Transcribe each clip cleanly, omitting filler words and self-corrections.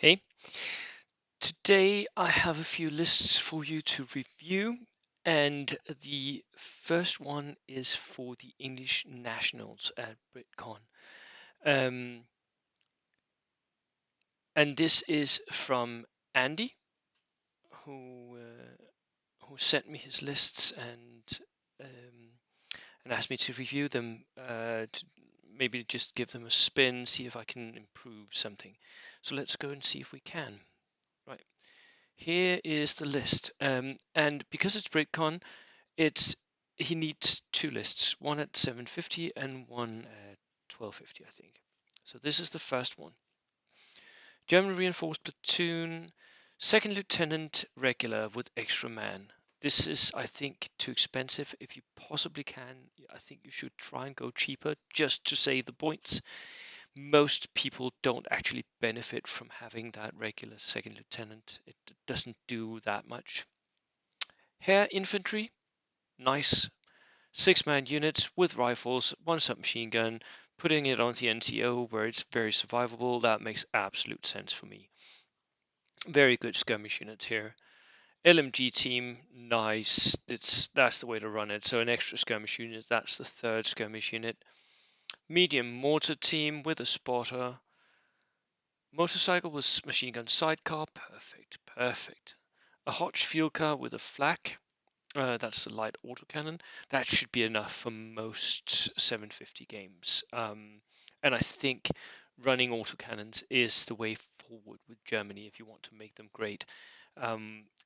Hey, today I have a few lists for you to review, and the first one is for the English Nationals at BritCon. Um, and this is from Andy, who sent me his lists and asked me to review them, to maybe just give them a spin, see if I can improve something. So let's go and see if we can. Right. Here is the list, and because it's BritCon, it's he needs two lists, one at 750 and one at 1250, I think. So this is the first one. German reinforced platoon, second lieutenant regular with extra man. This is, I think, too expensive. If you possibly can, I think you should try and go cheaper just to save the points. Most people don't actually benefit from having that regular second lieutenant. It doesn't do that much. Hair infantry, nice 6-man units with rifles, one submachine gun, putting it on the NCO where it's very survivable. That makes absolute sense for me. Very good skirmish units here. LMG team, nice. That's the way to run it. So an extra skirmish unit, that's the third skirmish unit. Medium mortar team with a spotter. Motorcycle with machine gun sidecar, perfect, perfect. A Hodge field car with a flak, that's the light autocannon. That should be enough for most 750 games. And I think running autocannons is the way forward with Germany if you want to make them great.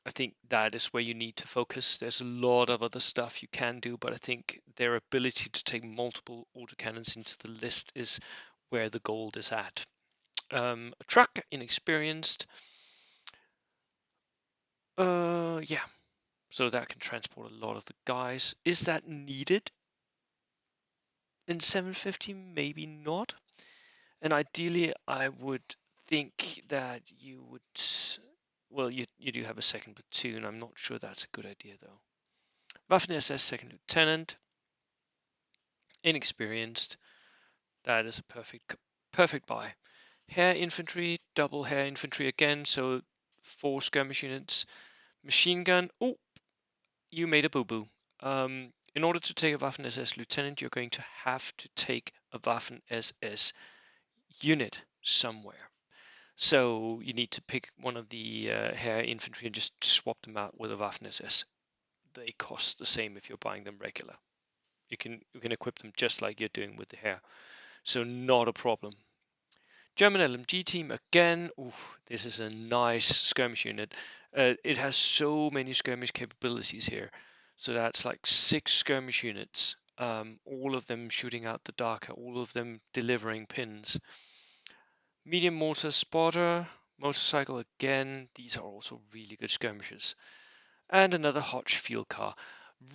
I think that is where you need to focus. There's a lot of other stuff you can do, but I think their ability to take multiple autocannons into the list is where the gold is at. A truck, inexperienced. Yeah, so that can transport a lot of the guys. Is that needed in 750? Maybe not. And ideally, I would think that you would. Well, you do have a second platoon. I'm not sure that's a good idea though. Waffen SS second lieutenant, inexperienced. That is a perfect buy. Hair infantry, double hair infantry again. So 4 skirmish units. Machine gun. Oh, you made a boo boo. In order to take a Waffen SS lieutenant, you're going to have to take a Waffen SS unit somewhere. So you need to pick one of the hair infantry and just swap them out with a Waffen SS. They cost the same if you're buying them regular. You can equip them just like you're doing with the hair. So not a problem. German LMG team again. Ooh, this is a nice skirmish unit. It has so many skirmish capabilities here. So that's like 6 skirmish units. All of them shooting out the darker, all of them delivering pins. Medium mortar spotter, motorcycle again. These are also really good skirmishers. And another Hodge field car.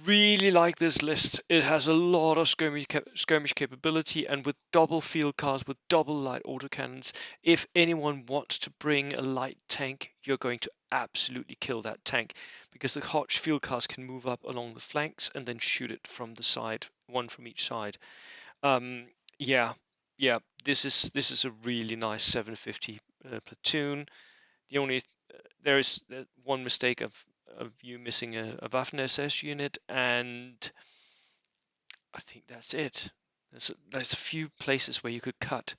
Really like this list. It has a lot of skirmish capability, and with double field cars, with double light autocannons, if anyone wants to bring a light tank, you're going to absolutely kill that tank, because the Hodge field cars can move up along the flanks and then shoot it from the side, one from each side. Um, yeah, yeah. This is a really nice 750 platoon. The only there is one mistake of you missing a Waffen SS unit, and I think that's it. There's a few places where you could cut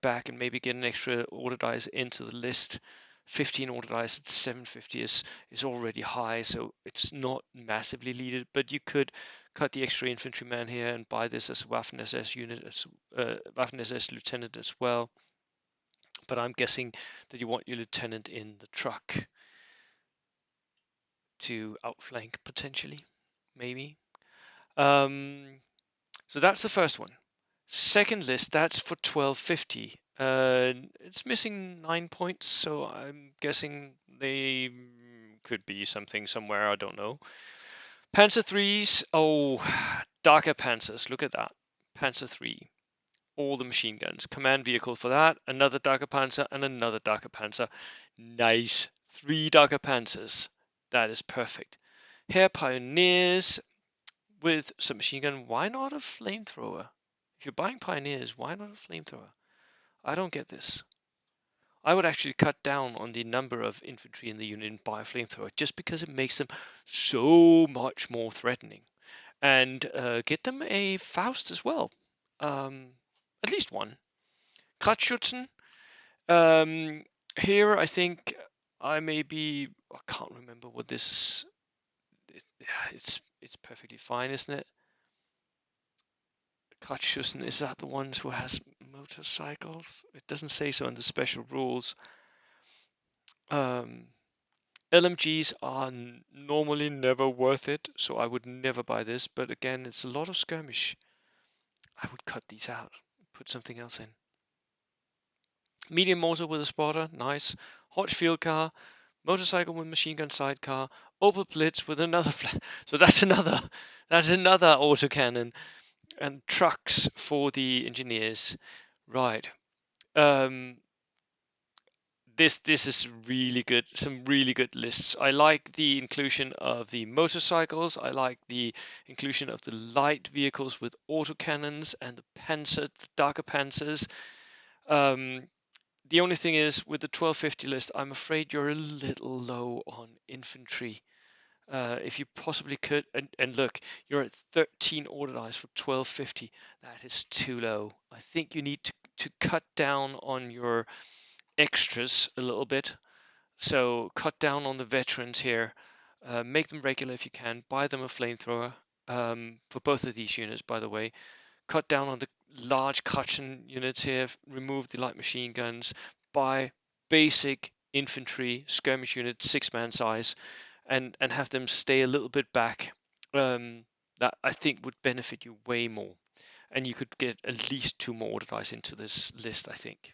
back and maybe get an extra order dice into the list. 15 order dice at 750 is already high, so it's not massively needed. But you could cut the extra infantryman here and buy this as a Waffen SS unit, as Waffen SS lieutenant as well. But I'm guessing that you want your lieutenant in the truck to outflank potentially, maybe. Um, so that's the first one. Second list, that's for 1250. It's missing 9 points, so I'm guessing they could be something somewhere, I don't know. Panzer 3s, oh, darker Panzers, look at that. Panzer 3, all the machine guns. Command vehicle for that, another darker Panzer, and another darker Panzer. Nice. 3 darker Panzers. That is perfect. Hair Pioneers with some machine gun. Why not a flamethrower? If you're buying Pioneers, why not a flamethrower? I don't get this. I would actually cut down on the number of infantry in the unit and buy a flamethrower, just because it makes them so much more threatening. And get them a Faust as well. At least one. Kratzschützen. Um, Here, I think I can't remember what this. It's perfectly fine, isn't it? Kratzschützen, is that the ones who has motorcycles? It doesn't say so in the special rules. Um, LMGs are normally never worth it, so I would never buy this. But again, it's a lot of skirmish. I would cut these out, put something else in. Medium mortar with a spotter, nice. Hodge field car, motorcycle with machine gun sidecar, Opel Blitz with another so that's another autocannon, and trucks for the engineers. Right. Um, this is really good. Some really good lists. I like the inclusion of the motorcycles. I like the inclusion of the light vehicles with autocannons and the Panzer, the darker Panzers. Um, the only thing is with the 1250 list, I'm afraid you're a little low on infantry. If you possibly could, and look, you're at 13 order dice for 1250. That is too low. I think you need to cut down on your extras a little bit. So cut down on the veterans here. Make them regular if you can. Buy them a flamethrower for both of these units, by the way. Cut down on the large Kutchen units here. Remove the light machine guns. Buy basic infantry skirmish units, 6-man size, and have them stay a little bit back. That I think would benefit you way more, and you could get at least 2 more order dice into this list, I think.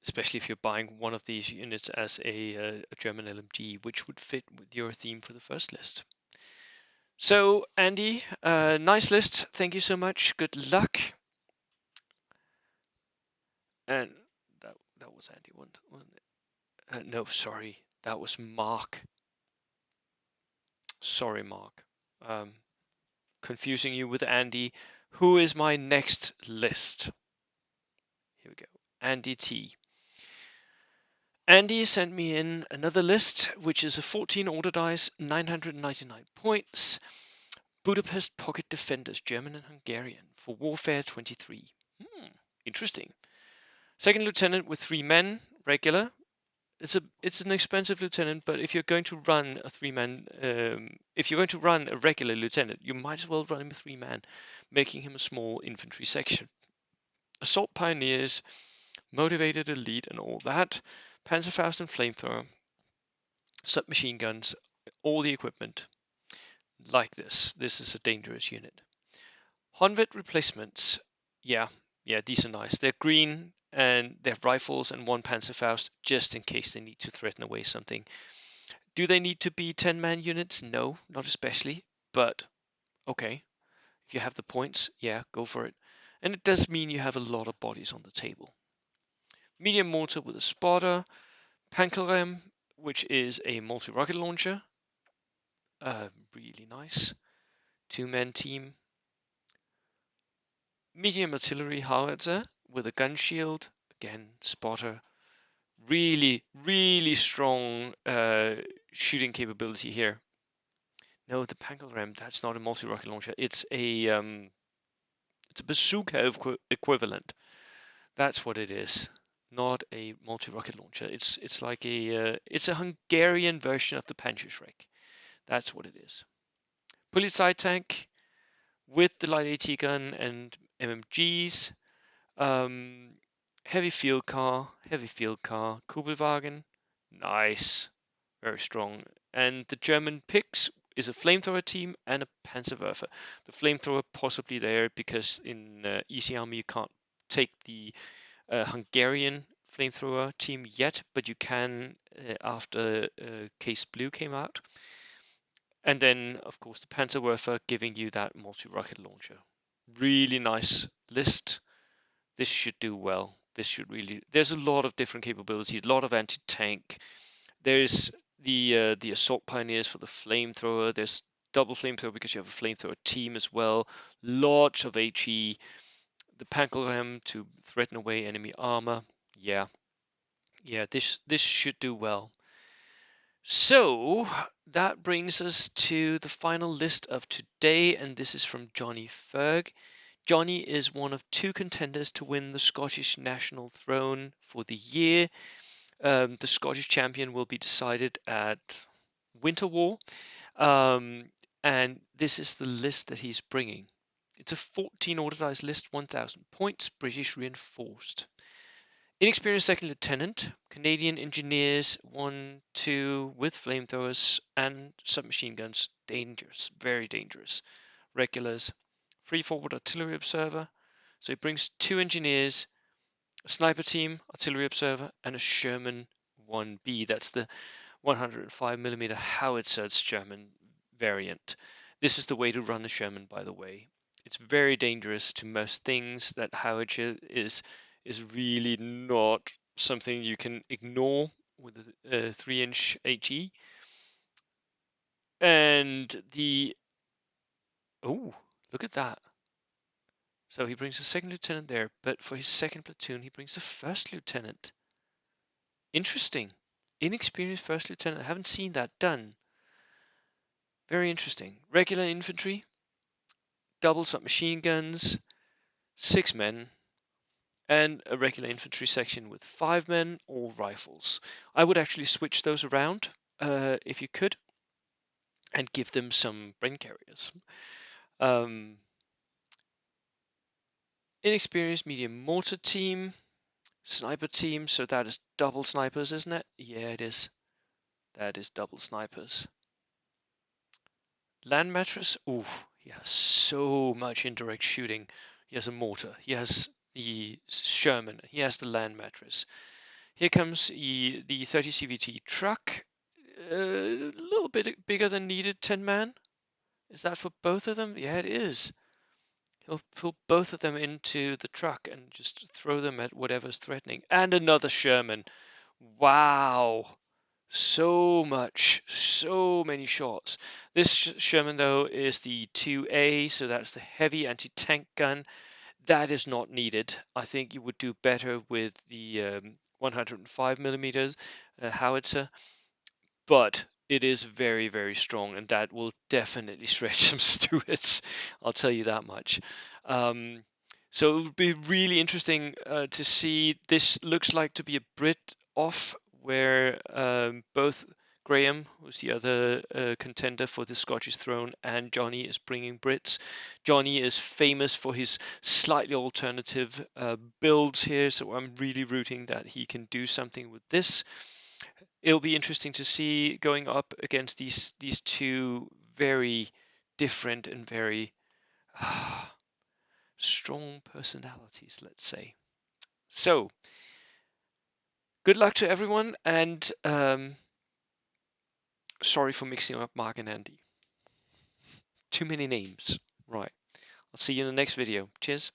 Especially if you're buying one of these units as a German LMG, which would fit with your theme for the first list. So, Andy, nice list. Thank you so much. Good luck. And that was Andy, wasn't it? No, sorry, that was Mark. Sorry, Mark. Um, Confusing you with Andy. Who is my next list? Here we go. Andy T. Andy sent me in another list, which is a 14 order dice, 999 points. Budapest Pocket Defenders, German and Hungarian, for Warfare 23. Interesting. Second lieutenant with 3 men, regular. It's an expensive lieutenant, but if you're going to run a 3-man, if you're going to run a regular lieutenant, you might as well run him a 3-man, making him a small infantry section. Assault pioneers, motivated elite, and all that. Panzerfaust and flamethrower, submachine guns, all the equipment. Like this. This is a dangerous unit. Honvet replacements. Yeah, these are nice. They're green and they have rifles and 1 Panzerfaust just in case they need to threaten away something. Do they need to be 10-man units? No, not especially, but okay. If you have the points, yeah, go for it. And it does mean you have a lot of bodies on the table. Medium mortar with a spotter. Pankelrem, which is a multi-rocket launcher. Really nice. 2-man team. Medium artillery howitzer with a gun shield. Again, spotter. Really, really strong shooting capability here. No, the Pankelram, that's not a multi-rocket launcher. It's a bazooka equivalent. That's what it is. Not a multi-rocket launcher. It's like it's a Hungarian version of the Panzerschreck. That's what it is. Polizei tank with the light AT gun and MMGs. Heavy field car, Kubelwagen, nice, very strong. And the German picks is a flamethrower team and a Panzerwerfer. The flamethrower possibly there because in Easy Army you can't take the Hungarian flamethrower team yet, but you can after Case Blue came out. And then, of course, the Panzerwerfer giving you that multi-rocket launcher. Really nice list. This should do well. This should really. There's a lot of different capabilities, a lot of anti-tank. There's the assault pioneers for the flamethrower. There's double flamethrower because you have a flamethrower team as well. Lots of HE. the Pankelram to threaten away enemy armor. Yeah, this should do well. So that brings us to the final list of today, and this is from Johnny Ferg. Johnny is one of 2 contenders to win the Scottish national throne for the year. The Scottish champion will be decided at Winter War, and this is the list that he's bringing. It's a 14 order dice list, 1,000 points, British reinforced. Inexperienced second lieutenant, Canadian engineers, 1, 2 with flamethrowers and submachine guns. Dangerous, very dangerous. Regulars, free forward artillery observer. So he brings 2 engineers, a sniper team, artillery observer, and a Sherman 1B. That's the 105mm howitzer Sherman variant. This is the way to run a Sherman, by the way. It's very dangerous to most things. That howitzer is really not something you can ignore with a 3-inch HE. And the oh, look at that. So he brings a second lieutenant there, but for his second platoon he brings a first lieutenant. Interesting. Inexperienced first lieutenant. I haven't seen that done. Very interesting. Regular infantry, double submachine guns, 6 men, and a regular infantry section with 5 men or rifles. I would actually switch those around if you could, and give them some brain carriers. Inexperienced medium mortar team, sniper team, so that is double snipers, isn't it? Yeah, it is. That is double snipers. Land mattress, ooh, he has so much indirect shooting. He has a mortar, he has the Sherman, he has the land mattress. Here comes the 30 CVT truck, a little bit bigger than needed, 10 man. Is that for both of them? Yeah, it is. He'll pull both of them into the truck and just throw them at whatever's threatening. And another Sherman. Wow. So much, so many shots. This Sherman, though, is the 2A, so that's the heavy anti-tank gun. That is not needed. I think you would do better with the 105mm howitzer, but it is very, very strong, and that will definitely stretch some Stuarts. I'll tell you that much. So it would be really interesting to see. This looks like to be a Brit off, where both Graham, who's the other contender for the Scottish throne, and Johnny is bringing Brits. Johnny is famous for his slightly alternative builds here, so I'm really rooting that he can do something with this. It'll be interesting to see going up against these 2 very different and very strong personalities, let's say. So, good luck to everyone, and sorry for mixing up Mark and Andy. Too many names. Right. I'll see you in the next video. Cheers.